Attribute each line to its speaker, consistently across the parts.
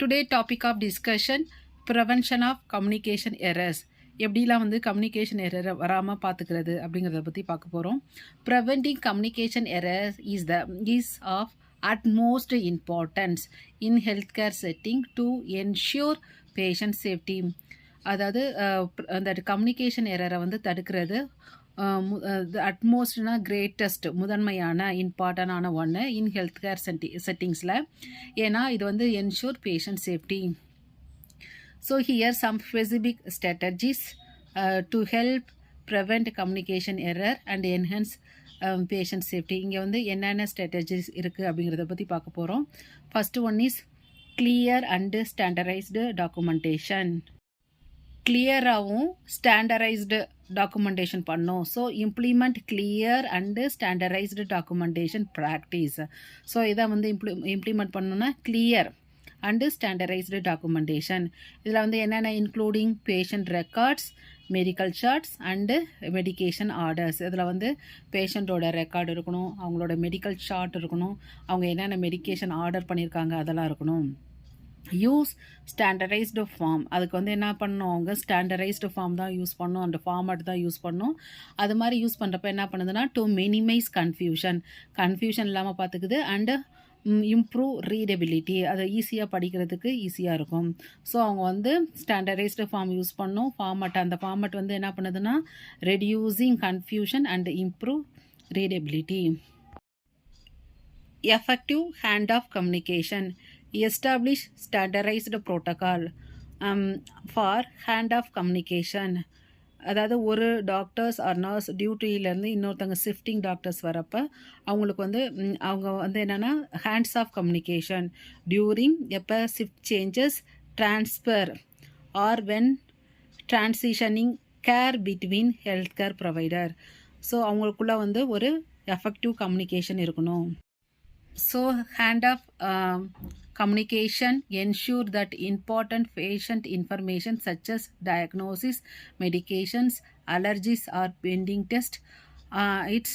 Speaker 1: Today topic of discussion prevention of communication errors. எப்படிலாம் வந்து communication error வராமல் பார்த்துக்கிறது அப்படிங்கிறத பற்றி பார்க்க போகிறோம். Preventing communication errors is of utmost importance in healthcare setting to ensure patient safety. அதாவது அந்த கம்யூனிகேஷன் எரரை வந்து தடுக்கிறது அட்மோஸ்ட்னா கிரேட்டஸ்ட் முதன்மையான இம்பார்ட்டண்டான ஒன்று இன் ஹெல்த் கேர் செட்டிங்ஸில். ஏன்னா இது வந்து ensure patient safety. So here some specific strategies to help prevent communication error and enhance patient safety. இங்கே வந்து என்னென்ன ஸ்ட்ராட்டஜிஸ் இருக்குது அப்படிங்கிறத பற்றி பார்க்க போகிறோம். First one is clear and standardized documentation. கிளியராகவும் ஸ்டாண்டர்டைஸ்டு டாக்குமெண்டேஷன் பண்ணோம். So implement clear and standardized documentation practice. So இதை வந்து இம்ப்ளிமெண்ட் பண்ணணுன்னா கிளியர் அண்டு ஸ்டாண்டர்டைஸ்டு டாக்குமெண்டேஷன். இதில் வந்து என்னென்ன including patient records, medical charts and medication orders. இதில் வந்து பேஷண்ட்டோட ரெக்கார்டு இருக்கணும், அவங்களோட மெடிக்கல் சார்ட் இருக்கணும், அவங்க என்னென்ன மெடிக்கேஷன் ஆர்டர் பண்ணியிருக்காங்க அதெல்லாம் இருக்கணும். Use standardised form. அதுக்கு வந்து என்ன பண்ணணும், அவங்க ஸ்டாண்டர்டைஸ்டு ஃபார்ம் தான் யூஸ் பண்ணணும், அந்த ஃபார்மேட் தான் யூஸ் பண்ணணும். அது மாதிரி யூஸ் பண்ணுறப்ப என்ன பண்ணுதுன்னா டு மினிமைஸ் கன்ஃபியூஷன் இல்லாமல் பார்த்துக்குது அண்டு இம்ப்ரூவ் ரீடபிலிட்டி. அதை ஈஸியாக படிக்கிறதுக்கு ஈஸியாக இருக்கும். ஸோ அவங்க வந்து ஸ்டாண்டர்டைஸ்டு ஃபார்ம் யூஸ் பண்ணணும். அந்த ஃபார்மேட் வந்து என்ன பண்ணுதுன்னா reducing confusion and improve readability. Effective hand off communication. Establish standardized protocol for hand of communication. அதாவது ஒரு டாக்டர்ஸ் ஆர் நர்ஸ் டியூட்டியிலேருந்து இன்னொருத்தவங்க ஷிஃப்டிங் டாக்டர்ஸ் வரப்போ அவங்களுக்கு வந்து அவங்க வந்து என்னென்னா ஹேண்ட்ஸ் ஆஃப் கம்யூனிகேஷன் டியூரிங் எப்போ shift changes, transfer or when transitioning care between health care provider. So அவங்களுக்குள்ளே வந்து ஒரு எஃபெக்டிவ் கம்யூனிகேஷன் இருக்கணும். So hand of communication ensure that important patient information such as diagnosis, medications, allergies or pending test, it's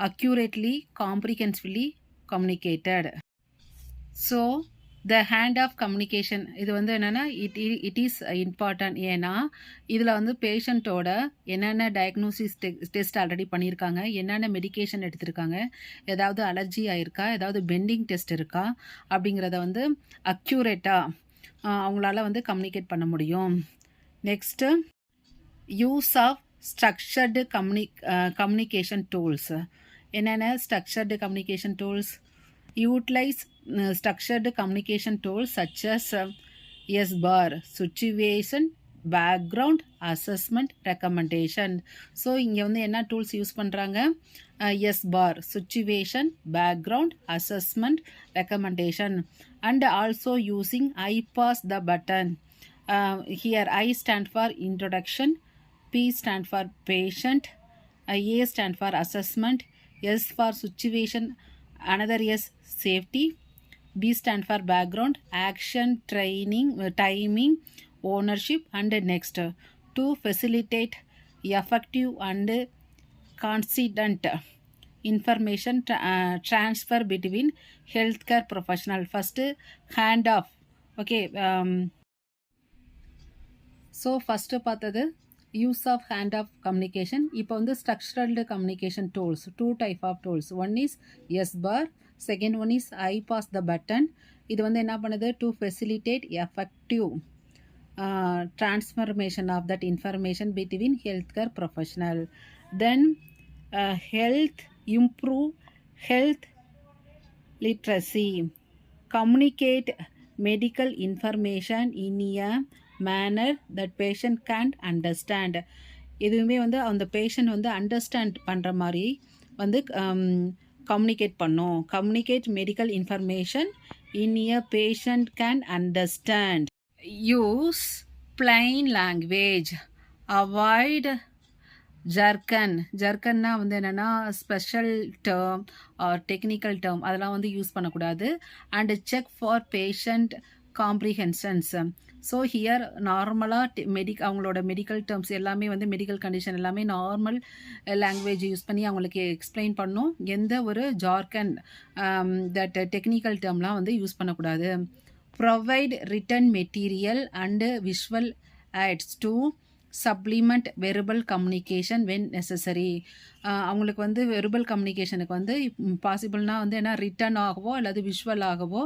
Speaker 1: accurately, comprehensively communicated. So the hand of communication இது வந்து என்னென்னா it is important. ஏன்னா இதில் வந்து பேஷண்ட்டோட என்னென்ன diagnosis test already பண்ணியிருக்காங்க, என்னென்ன medication எடுத்திருக்காங்க, ஏதாவது அலர்ஜி ஆயிருக்கா, ஏதாவது பெண்டிங் டெஸ்ட் இருக்கா அப்படிங்கிறத வந்து அக்யூரேட்டாக அவங்களால வந்து கம்யூனிகேட் பண்ண முடியும். Next use of structured communication tools. என்னென்ன structured communication tools? Utilize structured communication tools such as SBAR, situation, background, assessment, recommendation. So இங்கே வந்து என்ன டூல்ஸ் யூஸ் பண்ணுறாங்க? SBAR, situation, background, assessment, recommendation, and also using I pass the button. Here I stand for introduction, P stand for patient, A stand for assessment, S for situation, another is safety, B stand for background, action, training, timing, ownership and next. To facilitate effective and consistent information transfer between healthcare professional. First hand off. Okay, so first பார்த்தது use of hand off communication. இப்போ வந்து structured communication tools, 2 type of tools. One is SBAR, second one is I pass the baton. இது வந்து என்ன பண்ணுது? To facilitate effective transformation of that information between health care professional. Then health improve health literacy, communicate medical information in a manner that patient can understand. எதுவுமே வந்து அந்த patient வந்து understand பண்ணுற மாதிரி வந்து கம்யூனிகேட் பண்ணும். Communicate medical information in a patient can understand. Use plain language. Avoid ஜர்கன்னா வந்து என்னென்னா special term or technical term அதெல்லாம் வந்து யூஸ் பண்ணக்கூடாது. And check for patient comprehensions. So here நார்மலாக அவங்களோட மெடிக்கல் டேர்ம்ஸ் எல்லாமே வந்து மெடிக்கல் கண்டிஷன் எல்லாமே நார்மல் லாங்குவேஜ் யூஸ் பண்ணி அவங்களுக்கு எக்ஸ்பிளைன் பண்ணணும். எந்த ஒரு ஜார்கன் தட் டெக்னிக்கல் டேர்ம்லாம் வந்து யூஸ் பண்ணக்கூடாது. provide written material and visual aids to supplement verbal communication when necessary. அவங்களுக்கு வந்து வெர்பல் கம்யூனிகேஷனுக்கு வந்து பாசிபிள்னா வந்து என்ன ரிட்டன் ஆகவோ அல்லது விஷுவல் ஆகவோ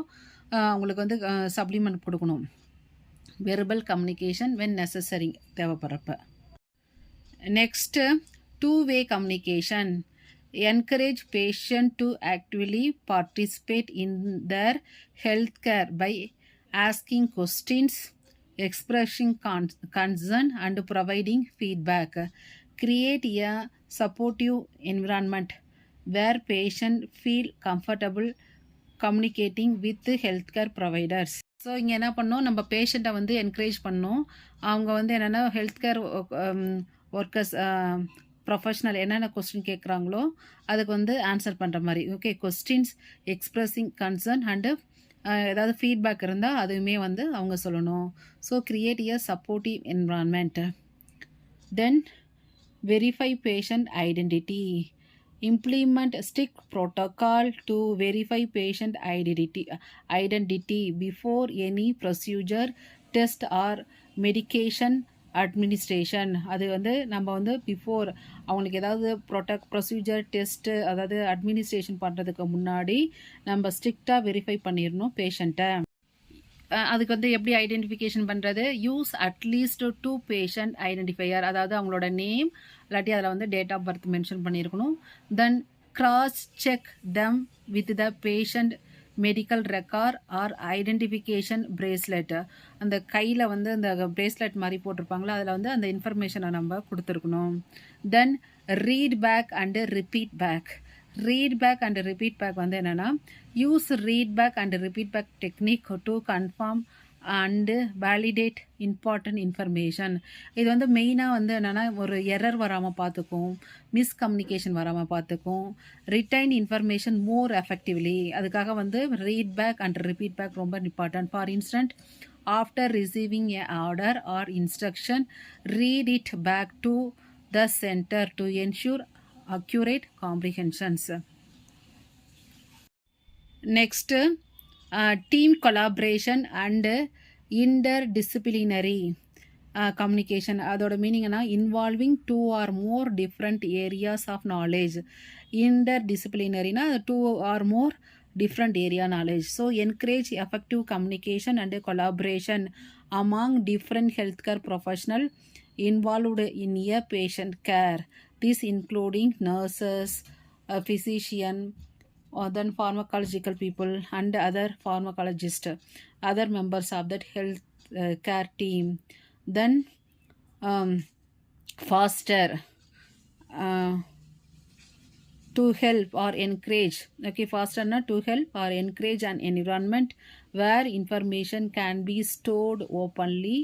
Speaker 1: அவங்களுக்கு வந்து சப்ளிமெண்ட் கொடுக்கணும். வெர்பல் கம்யூனிகேஷன் வென் நெசசரி தேவைப்படுறப்ப. Next two-way communication. Encourage patient to actively participate in their healthcare by asking questions, expressing concern and providing feedback. Create a supportive environment where patients feel comfortable communicating with healthcare providers. So இங்கே என்ன பண்ணோம், நம்ம பேஷண்ட்டை வந்து encourage பண்ணோம். அவங்க வந்து என்னென்னா ஹெல்த்கேர் ஒர்க்கர்ஸ் ப்ரொஃபஷ்னல் என்னென்ன கொஸ்டின் கேட்குறாங்களோ அதுக்கு வந்து ஆன்சர் பண்ணுற மாதிரி. Okay, questions, expressing concern and ஏதாவது ஃபீட்பேக் இருந்தால் அதுவுமே வந்து அவங்க சொல்லணும். So create a supportive environment. Then verify patient identity. Implement strict protocol to verify patient identity before any procedure, test or medication administration. அது வந்து நம்ம வந்து பிஃபோர் அவங்களுக்கு ஏதாவது ப்ரொசீஜர் டெஸ்ட்டு அதாவது அட்மினிஸ்ட்ரேஷன் பண்ணுறதுக்கு முன்னாடி நம்ம ஸ்ட்ரிக்டாக வெரிஃபை பண்ணிடணும் பேஷண்ட்டை. அதுக்கு வந்து எப்படி ஐடென்டிஃபிகேஷன் பண்ணுறது? யூஸ் அட்லீஸ்ட் 2 பேஷண்ட் ஐடென்டிஃபையர், அதாவது அவங்களோட நேம் இல்லாட்டி அதில் வந்து டேட் ஆஃப் பர்த் மென்ஷன் பண்ணியிருக்கணும். Then cross check them with the patient medical record or identification bracelet. அந்த கையில் வந்து அந்த பிரேஸ்லெட் மாதிரி போட்டிருப்பாங்களா, அதில் வந்து அந்த இன்ஃபர்மேஷனை நம்ம கொடுத்துருக்கணும். Then read back and repeat back. Read back and repeat back வந்து என்னென்னா, use read back and repeat back technique to confirm and validate important information. இது வந்து மெயினாக வந்து என்னென்னா ஒரு எரர் வராமல் பார்த்துக்கும், மிஸ்கம்யூனிகேஷன் வராமல் பார்த்துக்கும், ரிட்டைன் இன்ஃபர்மேஷன் மோர் எஃபெக்டிவ்லி. அதுக்காக வந்து read back and repeat back ரொம்ப important. For instance, after receiving a order or instruction, read it back to the sender to ensure accurate comprehensions. Next, team collaboration and interdisciplinary communication. அதோட மீனிங்னா involving 2 or more different areas of knowledge. Interdisciplinaryனா 2 or more different area knowledge. So encourage effective communication and collaboration among different healthcare professional involved in a patient care. This including nurses, a physician, then pharmacological people and other pharmacologists, other members of that health care team. Then foster to help or encourage. Okay, foster na to help or encourage an environment where information can be stored openly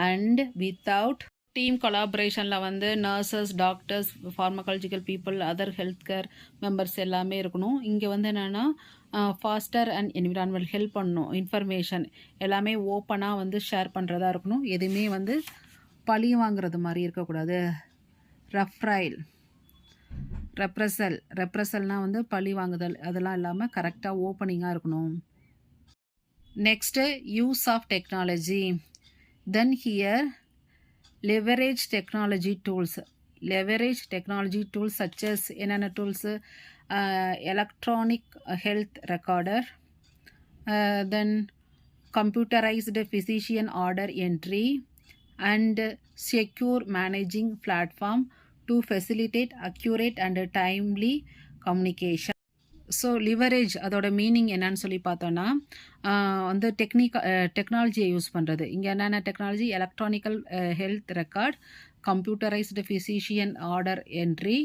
Speaker 1: and without. Team கொலாபரேஷனில் வந்து nurses, doctors, pharmacological people, other health care members எல்லாமே இருக்கணும். இங்கே வந்து என்னென்னா foster and environment help பண்ணணும். Information எல்லாமே ஓப்பனாக வந்து ஷேர் பண்ணுறதா இருக்கணும். எதுவுமே வந்து பழி வாங்குறது மாதிரி இருக்கக்கூடாது. ரெப்ரசல்னால் வந்து பழி வாங்குதல் அதெல்லாம் இல்லாமல் கரெக்டாக ஓப்பனிங்காக இருக்கணும். Next use of technology. Then here leverage technology tools such as என்னென்ன tools, electronic health recorder, then computerized physician order entry and secure managing platform to facilitate accurate and timely communication. So leverage அதோட meaning என்னன்னு சொல்லி பார்த்தோன்னா வந்து டெக்னாலஜியை use பண்ணுறது. இங்கே என்னென்ன technology? Electronical health record, computerised physician order entry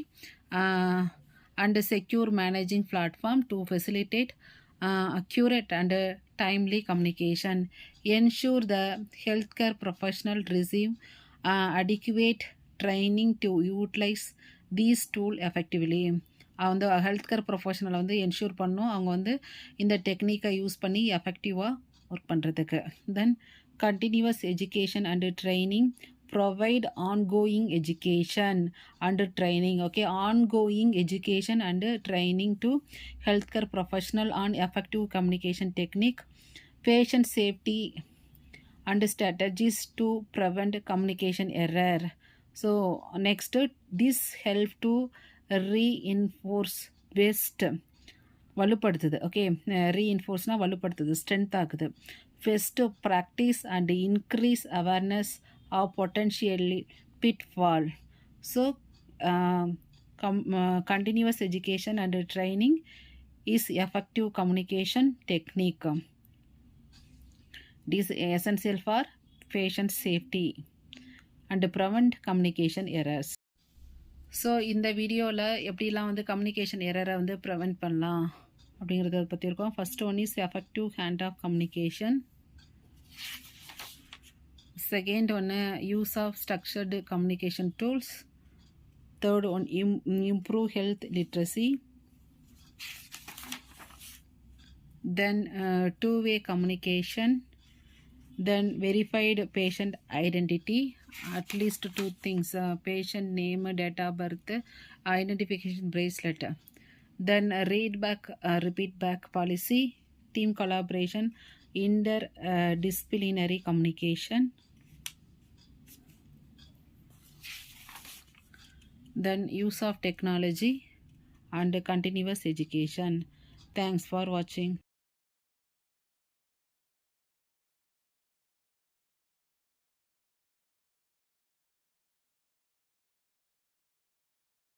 Speaker 1: and secure managing platform to facilitate accurate and timely communication. Ensure the healthcare professional receive adequate training to utilize these tools effectively. அந்த health care ப்ரொஃபஷனலை வந்து ensure பண்ணணும் அவங்க வந்து இந்த டெக்னிக்கை use பண்ணி எஃபெக்டிவாக work பண்ணுறதுக்கு. Then continuous education and training. Provide ongoing education and training. Okay, ongoing education and training to health care professional on effective communication technique, patient safety and strategies to prevent communication error. So next, this help to reinforce best வலுப்படுத்துது. Okay, ரீஇன்ஃபோர்ஸ்னா வலுப்படுத்துது, strength ஆகுது. First practice and increase awareness of potentially pitfall. So continuous education and training is effective communication technique. It is essential for patient safety and prevent communication errors. So இந்த வீடியோவில் எப்படிலாம் வந்து communication எரரை வந்து prevent பண்ணலாம் அப்படிங்கிறத பற்றி இருக்கோம். First one is effective hand off communication. Second ஒன்று use of structured communication tools. Third one improve health literacy. Then two-way communication. Then verified patient identity, at least two things, patient name, date of birth, identification bracelet. Then repeat back policy, team collaboration, interdisciplinary communication. Then use of technology and continuous education. Thanks for watching.